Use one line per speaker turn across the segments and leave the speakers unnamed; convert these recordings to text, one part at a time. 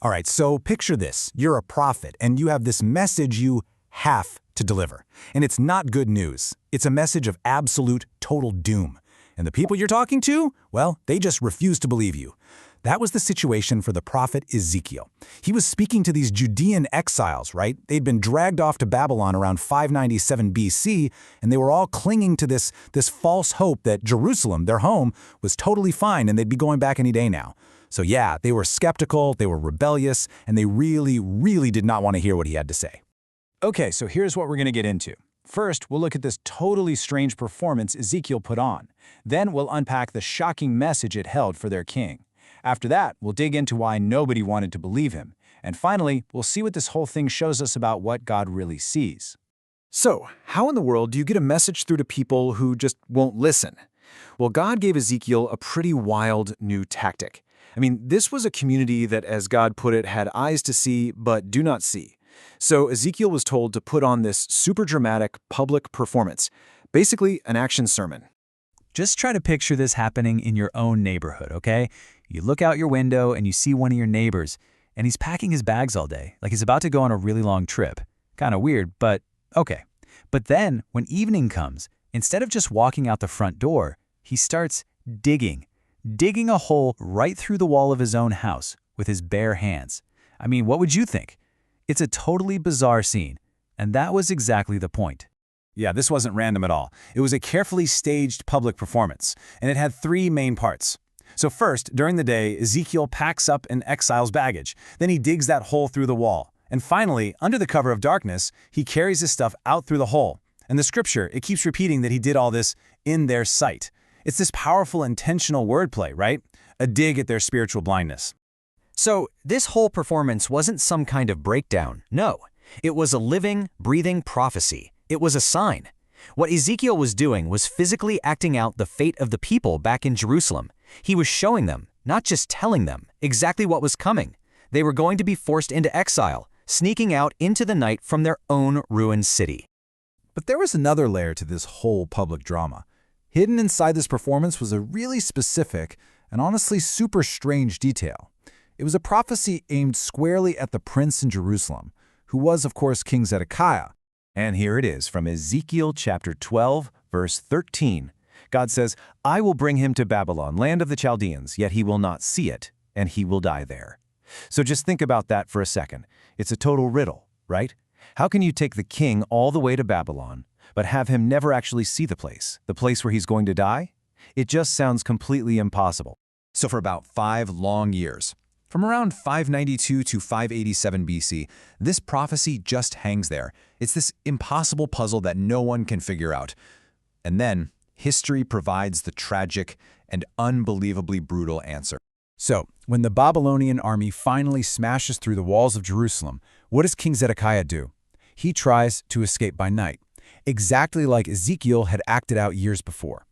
All right, so picture this. You're a prophet, and you have this message you have to deliver. And it's not good news. It's a message of absolute, total doom. And the people you're talking to, well, they just refuse to believe you. That was the situation for the prophet Ezekiel. He was speaking to these Judean exiles, right? They'd been dragged off to Babylon around 597 BC, and they were all clinging to this false hope that Jerusalem, their home, was totally fine and they'd be going back any day now. So yeah, they were skeptical, they were rebellious, and they really, really did not want to hear what he had to say.
Okay, so here's what we're going to get into. First, we'll look at this totally strange performance Ezekiel put on. Then we'll unpack the shocking message it held for their king. After that, we'll dig into why nobody wanted to believe him. And finally, we'll see what this whole thing shows us about what God really sees.
So, how in the world do you get a message through to people who just won't listen? Well, God gave Ezekiel a pretty wild new tactic. I mean, this was a community that, as God put it, had eyes to see but do not see. So Ezekiel was told to put on this super dramatic public performance, basically an action sermon.
Just try to picture this happening in your own neighborhood, okay? You look out your window and you see one of your neighbors, and he's packing his bags all day, like he's about to go on a really long trip. Kind of weird, but okay. But then, when evening comes, instead of just walking out the front door, he starts digging a hole right through the wall of his own house with his bare hands. I mean, what would you think? It's a totally bizarre scene, and that was exactly the point.
Yeah, this wasn't random at all. It was a carefully staged public performance, and it had three main parts. So first, during the day, Ezekiel packs up an exile's baggage. Then he digs that hole through the wall. And finally, under the cover of darkness, he carries his stuff out through the hole. And the scripture, it keeps repeating that he did all this in their sight. It's this powerful intentional wordplay, right? A dig at their spiritual blindness.
So this whole performance wasn't some kind of breakdown. No, it was a living, breathing prophecy. It was a sign. What Ezekiel was doing was physically acting out the fate of the people back in Jerusalem. He was showing them, not just telling them, exactly what was coming. They were going to be forced into exile, sneaking out into the night from their own ruined city.
But there was another layer to this whole public drama. Hidden inside this performance was a really specific and honestly super strange detail. It was a prophecy aimed squarely at the prince in Jerusalem, who was, of course, King Zedekiah.
And here it is from Ezekiel chapter 12, verse 13. God says, "I will bring him to Babylon, land of the Chaldeans, yet he will not see it, and he will die there." So just think about that for a second. It's a total riddle, right? How can you take the king all the way to Babylon, but have him never actually see the place where he's going to die? It just sounds completely impossible.
So for about 5 long years, from around 592 to 587 BC, this prophecy just hangs there. It's this impossible puzzle that no one can figure out. And then, history provides the tragic and unbelievably brutal answer.
So, when the Babylonian army finally smashes through the walls of Jerusalem, what does King Zedekiah do? He tries to escape by night, exactly like Ezekiel had acted out years before.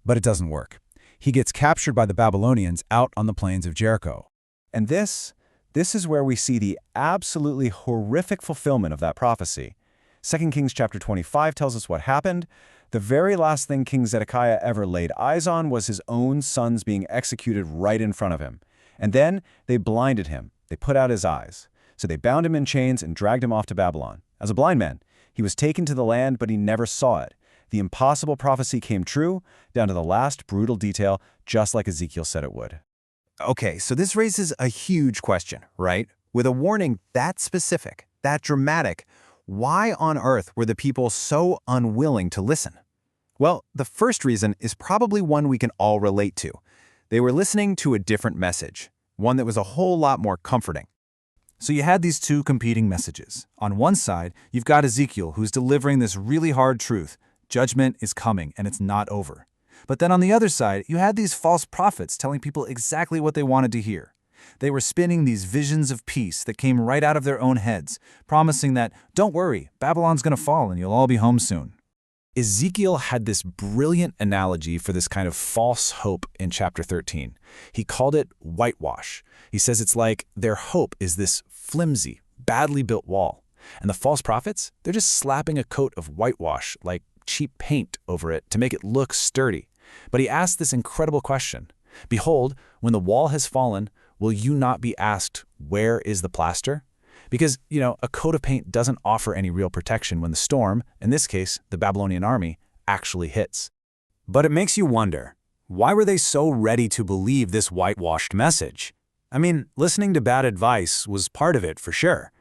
But it doesn't work. He gets captured by the Babylonians out on the plains of Jericho.
And this is where we see the absolutely horrific fulfillment of that prophecy. 2 Kings chapter 25 tells us what happened. The very last thing King Zedekiah ever laid eyes on was his own sons being executed right in front of him. And then they blinded him. They put out his eyes. So they bound him in chains and dragged him off to Babylon. As a blind man, he was taken to the land, but he never saw it. The impossible prophecy came true, down to the last brutal detail, just like Ezekiel said it would.
Okay, so this raises a huge question, right? With a warning that specific, that dramatic, why on earth were the people so unwilling to listen? Well, the first reason is probably one we can all relate to. They were listening to a different message, one that was a whole lot more comforting.
So you had these two competing messages. On one side, you've got Ezekiel, who's delivering this really hard truth. Judgment is coming, and it's not over. But then on the other side, you had these false prophets telling people exactly what they wanted to hear. They were spinning these visions of peace that came right out of their own heads, promising that, don't worry, Babylon's going to fall and you'll all be home soon. Ezekiel had this brilliant analogy for this kind of false hope in chapter 13. He called it whitewash. He says it's like their hope is this flimsy, badly built wall. And the false prophets, they're just slapping a coat of whitewash, like cheap paint, over it to make it look sturdy. But he asked this incredible question. Behold, when the wall has fallen, will you not be asked, where is the plaster? Because, a coat of paint doesn't offer any real protection when the storm, in this case, the Babylonian army, actually hits. But it makes you wonder, why were they so ready to believe this whitewashed message? I mean, listening to bad advice was part of it for sure.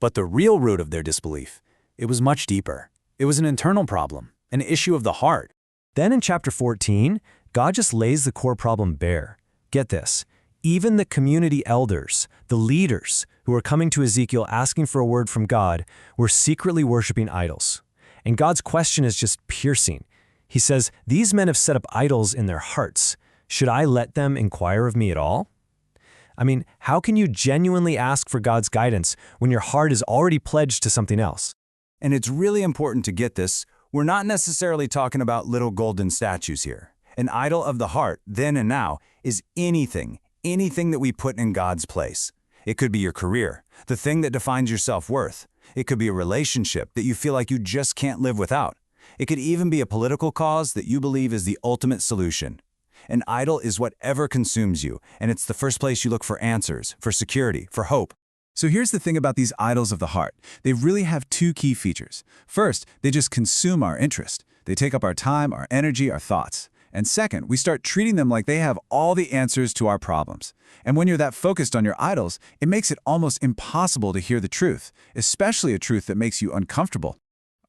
But the real root of their disbelief, it was much deeper. It was an internal problem, an issue of the heart.
Then in chapter 14, God just lays the core problem bare. Get this. Even the community elders, the leaders who were coming to Ezekiel asking for a word from God, were secretly worshiping idols. And God's question is just piercing. He says, "These men have set up idols in their hearts. Should I let them inquire of me at all?" I mean, how can you genuinely ask for God's guidance when your heart is already pledged to something else?
And it's really important to get this. We're not necessarily talking about little golden statues here. An idol of the heart, then and now, is anything that we put in God's place. It could be your career, the thing that defines your self-worth. It could be a relationship that you feel like you just can't live without. It could even be a political cause that you believe is the ultimate solution. An idol is whatever consumes you, and it's the first place you look for answers, for security, for hope.
So here's the thing about these idols of the heart. They really have two key features. First, they just consume our interest. They take up our time, our energy, our thoughts. And second, we start treating them like they have all the answers to our problems. And when you're that focused on your idols, it makes it almost impossible to hear the truth, especially a truth that makes you uncomfortable.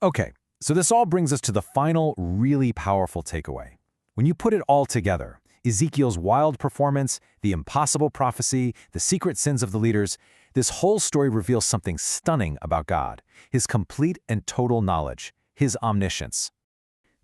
Okay, so this all brings us to the final, really powerful takeaway. When you put it all together, Ezekiel's wild performance, the impossible prophecy, the secret sins of the leaders, this whole story reveals something stunning about God, his complete and total knowledge, his omniscience.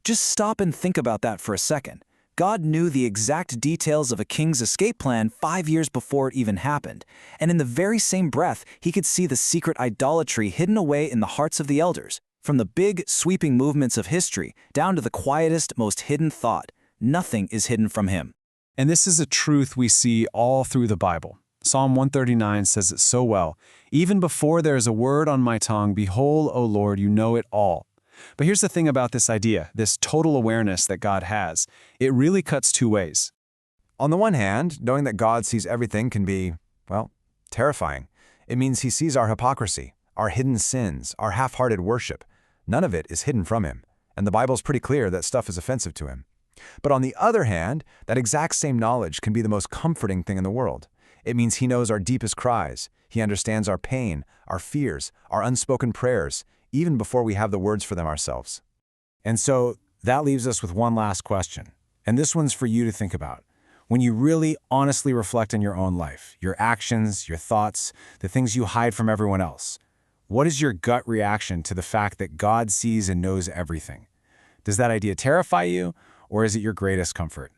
Just stop and think about that for a second. God knew the exact details of a king's escape plan 5 years before it even happened. And in the very same breath, he could see the secret idolatry hidden away in the hearts of the elders. From the big, sweeping movements of history down to the quietest, most hidden thought, nothing is hidden from him.
And this is a truth we see all through the Bible. Psalm 139 says it so well. "Even before there is a word on my tongue, behold, O Lord, you know it all." But here's the thing about this idea, this total awareness that God has. It really cuts two ways.
On the one hand, knowing that God sees everything can be, terrifying. It means he sees our hypocrisy, our hidden sins, our half-hearted worship. None of it is hidden from him. And the Bible's pretty clear that stuff is offensive to him. But on the other hand, that exact same knowledge can be the most comforting thing in the world. It means he knows our deepest cries. He understands our pain, our fears, our unspoken prayers, even before we have the words for them ourselves. And so that leaves us with one last question. And this one's for you to think about. When you really honestly reflect on your own life, your actions, your thoughts, the things you hide from everyone else, what is your gut reaction to the fact that God sees and knows everything? Does that idea terrify you, or is it your greatest comfort?